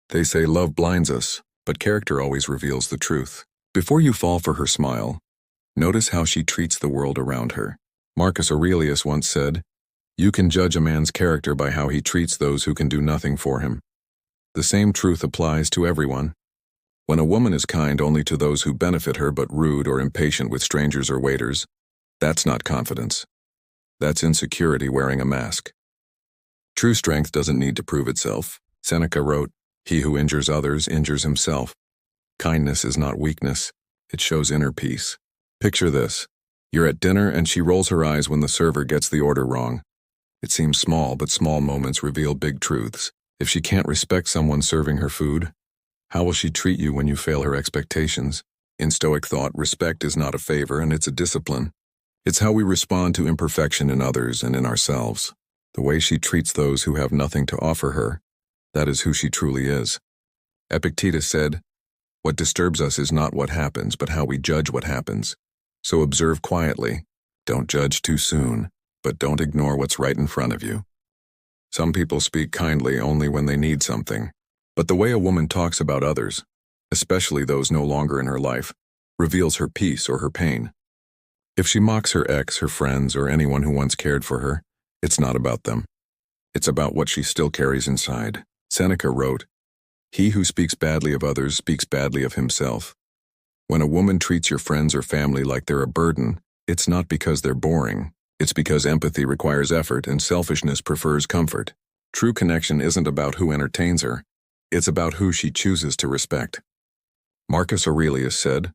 They say love blinds us, but character always reveals the truth. Before you fall for her smile, notice how she treats the world around her. Marcus Aurelius once said, "You can judge a man's character by how he treats those who can do nothing for him." The same truth applies to everyone. When a woman is kind only to those who benefit her but rude or impatient with strangers or waiters, that's not confidence. That's insecurity wearing a mask. True strength doesn't need to prove itself. Seneca wrote, "He who injures others injures himself." Kindness is not weakness. It shows inner peace. Picture this. You're at dinner and she rolls her eyes when the server gets the order wrong. It seems small, but small moments reveal big truths. If she can't respect someone serving her food, how will she treat you when you fail her expectations? In Stoic thought, respect is not a favor and it's a discipline. It's how we respond to imperfection in others and in ourselves. The way she treats those who have nothing to offer her, that is who she truly is. Epictetus said, "What disturbs us is not what happens, but how we judge what happens. So observe quietly. Don't judge too soon, but don't ignore what's right in front of you." Some people speak kindly only when they need something, but the way a woman talks about others, especially those no longer in her life, reveals her peace or her pain. If she mocks her ex, her friends, or anyone who once cared for her, it's not about them. It's about what she still carries inside. Seneca wrote, "He who speaks badly of others speaks badly of himself." When a woman treats your friends or family like they're a burden, it's not because they're boring. It's because empathy requires effort and selfishness prefers comfort. True connection isn't about who entertains her. It's about who she chooses to respect. Marcus Aurelius said,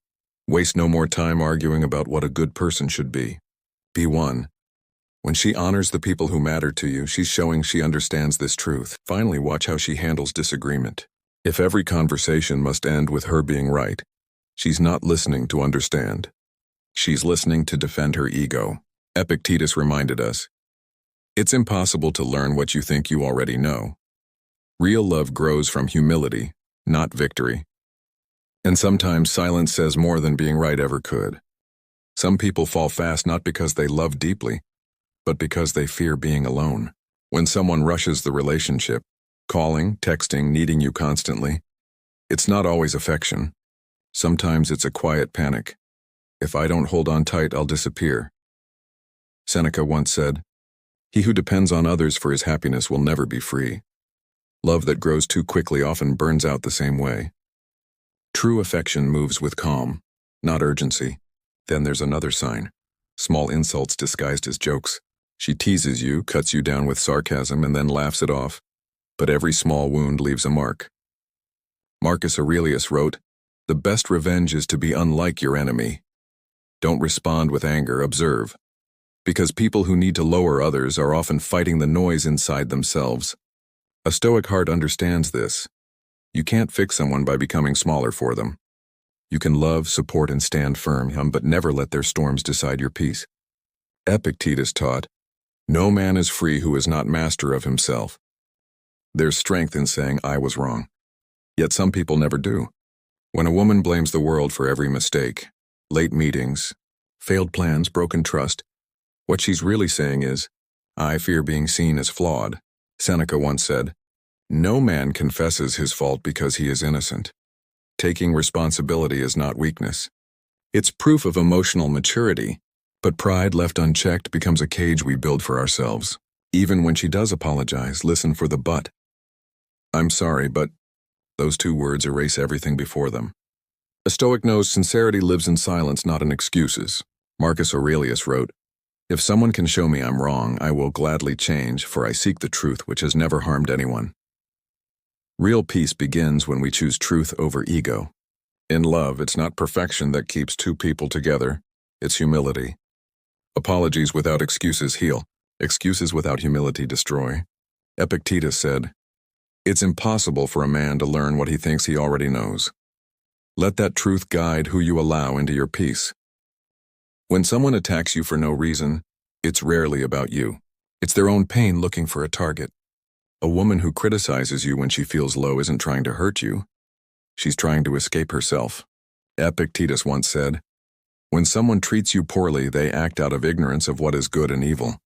"Waste no more time arguing about what a good person should be. Be one." When she honors the people who matter to you, she's showing she understands this truth. Finally, watch how she handles disagreement. If every conversation must end with her being right, she's not listening to understand. She's listening to defend her ego. Epictetus reminded us, "It's impossible to learn what you think you already know." Real love grows from humility, not victory. And sometimes silence says more than being right ever could. Some people fall fast not because they love deeply, but because they fear being alone. When someone rushes the relationship, calling, texting, needing you constantly, it's not always affection. Sometimes it's a quiet panic. If I don't hold on tight, I'll disappear. Seneca once said, "He who depends on others for his happiness will never be free." Love that grows too quickly often burns out the same way. True affection moves with calm, not urgency. Then there's another sign. Small insults disguised as jokes. She teases you, cuts you down with sarcasm, and then laughs it off. But every small wound leaves a mark. Marcus Aurelius wrote, "The best revenge is to be unlike your enemy." Don't respond with anger, observe. Because people who need to lower others are often fighting the noise inside themselves. A Stoic heart understands this. You can't fix someone by becoming smaller for them. You can love, support, and stand firm, but never let their storms decide your peace. Epictetus taught, "No man is free who is not master of himself." There's strength in saying, "I was wrong." Yet some people never do. When a woman blames the world for every mistake, late meetings, failed plans, broken trust, what she's really saying is, "I fear being seen as flawed." Seneca once said, "No man confesses his fault because he is innocent." Taking responsibility is not weakness. It's proof of emotional maturity, but pride left unchecked becomes a cage we build for ourselves. Even when she does apologize, listen for the but. "I'm sorry, but..." Those two words erase everything before them. A Stoic knows sincerity lives in silence, not in excuses. Marcus Aurelius wrote, "If someone can show me I'm wrong, I will gladly change, for I seek the truth which has never harmed anyone." Real peace begins when we choose truth over ego. In love, it's not perfection that keeps two people together, it's humility. Apologies without excuses heal. Excuses without humility destroy. Epictetus said, "It's impossible for a man to learn what he thinks he already knows." Let that truth guide who you allow into your peace. When someone attacks you for no reason, it's rarely about you. It's their own pain looking for a target. A woman who criticizes you when she feels low isn't trying to hurt you. She's trying to escape herself. Epictetus once said, "When someone treats you poorly, they act out of ignorance of what is good and evil."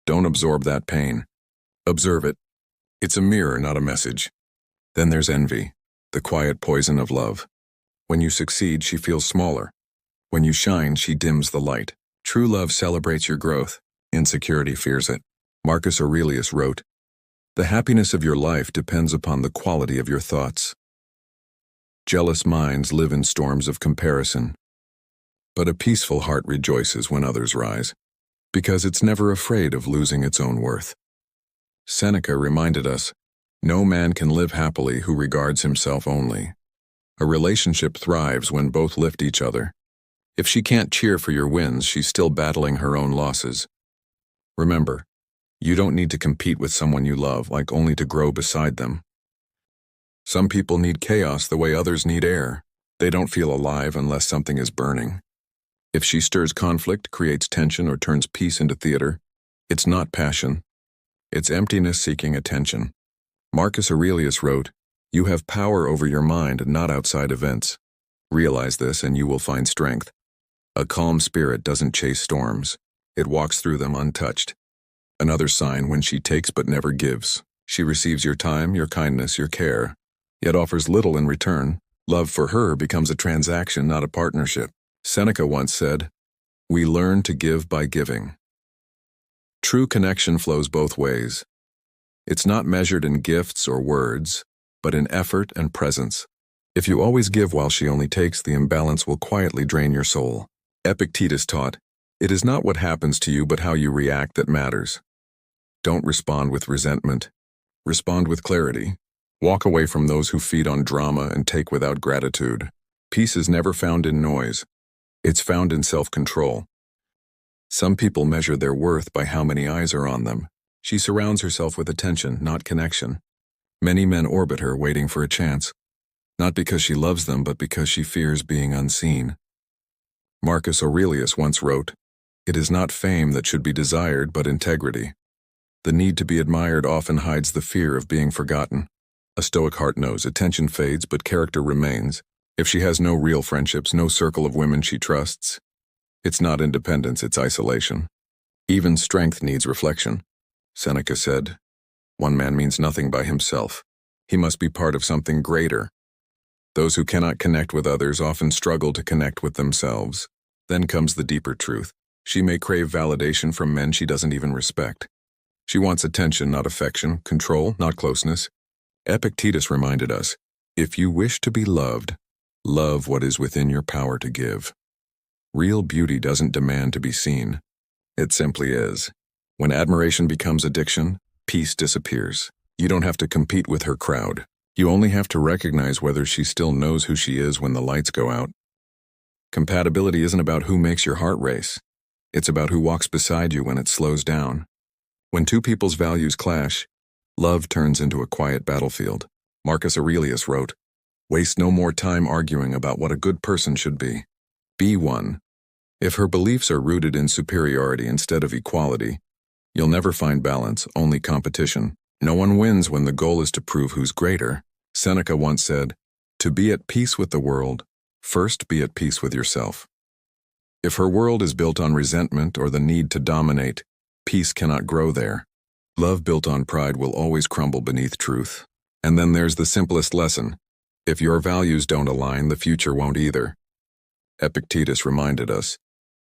Don't absorb that pain. Observe it. It's a mirror, not a message. Then there's envy, the quiet poison of love. When you succeed, she feels smaller. When you shine, she dims the light. True love celebrates your growth. Insecurity fears it. Marcus Aurelius wrote, "The happiness of your life depends upon the quality of your thoughts." Jealous minds live in storms of comparison, but a peaceful heart rejoices when others rise, because it's never afraid of losing its own worth. Seneca reminded us, "No man can live happily who regards himself only." A relationship thrives when both lift each other. If she can't cheer for your wins, she's still battling her own losses. Remember, you don't need to compete with someone you love, like only to grow beside them. Some people need chaos the way others need air. They don't feel alive unless something is burning. If she stirs conflict, creates tension, or turns peace into theater, it's not passion. It's emptiness seeking attention. Marcus Aurelius wrote, "You have power over your mind, not outside events. Realize this and you will find strength." A calm spirit doesn't chase storms. It walks through them untouched. Another sign: when she takes but never gives. She receives your time, your kindness, your care, yet offers little in return. Love for her becomes a transaction, not a partnership. Seneca once said, "We learn to give by giving." True connection flows both ways. It's not measured in gifts or words, but in effort and presence. If you always give while she only takes, the imbalance will quietly drain your soul. Epictetus taught, "It is not what happens to you, but how you react that matters." Don't respond with resentment. Respond with clarity. Walk away from those who feed on drama and take without gratitude. Peace is never found in noise. It's found in self-control. Some people measure their worth by how many eyes are on them. She surrounds herself with attention, not connection. Many men orbit her, waiting for a chance. Not because she loves them, but because she fears being unseen. Marcus Aurelius once wrote, "It is not fame that should be desired, but integrity." The need to be admired often hides the fear of being forgotten. A Stoic heart knows attention fades, but character remains. If she has no real friendships, no circle of women she trusts, it's not independence, it's isolation. Even strength needs reflection. Seneca said, "One man means nothing by himself. He must be part of something greater." Those who cannot connect with others often struggle to connect with themselves. Then comes the deeper truth. She may crave validation from men she doesn't even respect. She wants attention, not affection, control, not closeness. Epictetus reminded us, "If you wish to be loved, love what is within your power to give." Real beauty doesn't demand to be seen. It simply is. When admiration becomes addiction, peace disappears. You don't have to compete with her crowd. You only have to recognize whether she still knows who she is when the lights go out. Compatibility isn't about who makes your heart race. It's about who walks beside you when it slows down. When two people's values clash, love turns into a quiet battlefield. Marcus Aurelius wrote, "Waste no more time arguing about what a good person should be. Be one." If her beliefs are rooted in superiority instead of equality, you'll never find balance, only competition. No one wins when the goal is to prove who's greater. Seneca once said, "To be at peace with the world, first be at peace with yourself." If her world is built on resentment or the need to dominate, peace cannot grow there. Love built on pride will always crumble beneath truth. And then there's the simplest lesson. If your values don't align, the future won't either. Epictetus reminded us,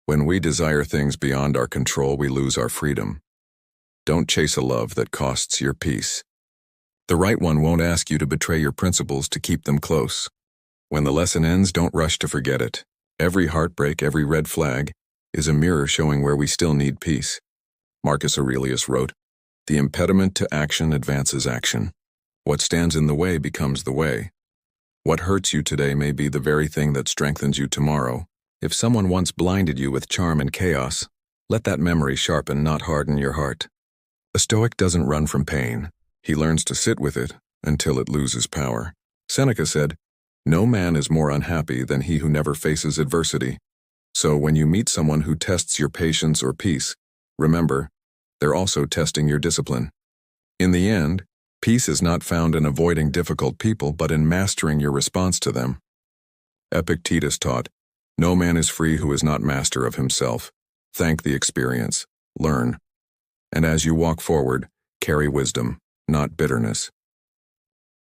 "When we desire things beyond our control, we lose our freedom." Don't chase a love that costs your peace. The right one won't ask you to betray your principles to keep them close. When the lesson ends, don't rush to forget it. Every heartbreak, every red flag, is a mirror showing where we still need peace. Marcus Aurelius wrote, "The impediment to action advances action. What stands in the way becomes the way." What hurts you today may be the very thing that strengthens you tomorrow. If someone once blinded you with charm and chaos, let that memory sharpen, not harden your heart. A Stoic doesn't run from pain. He learns to sit with it until it loses power. Seneca said, "No man is more unhappy than he who never faces adversity." So when you meet someone who tests your patience or peace, remember, they're also testing your discipline. In the end, peace is not found in avoiding difficult people, but in mastering your response to them. Epictetus taught, "No man is free who is not master of himself." Thank the experience. Learn. And as you walk forward, carry wisdom, not bitterness.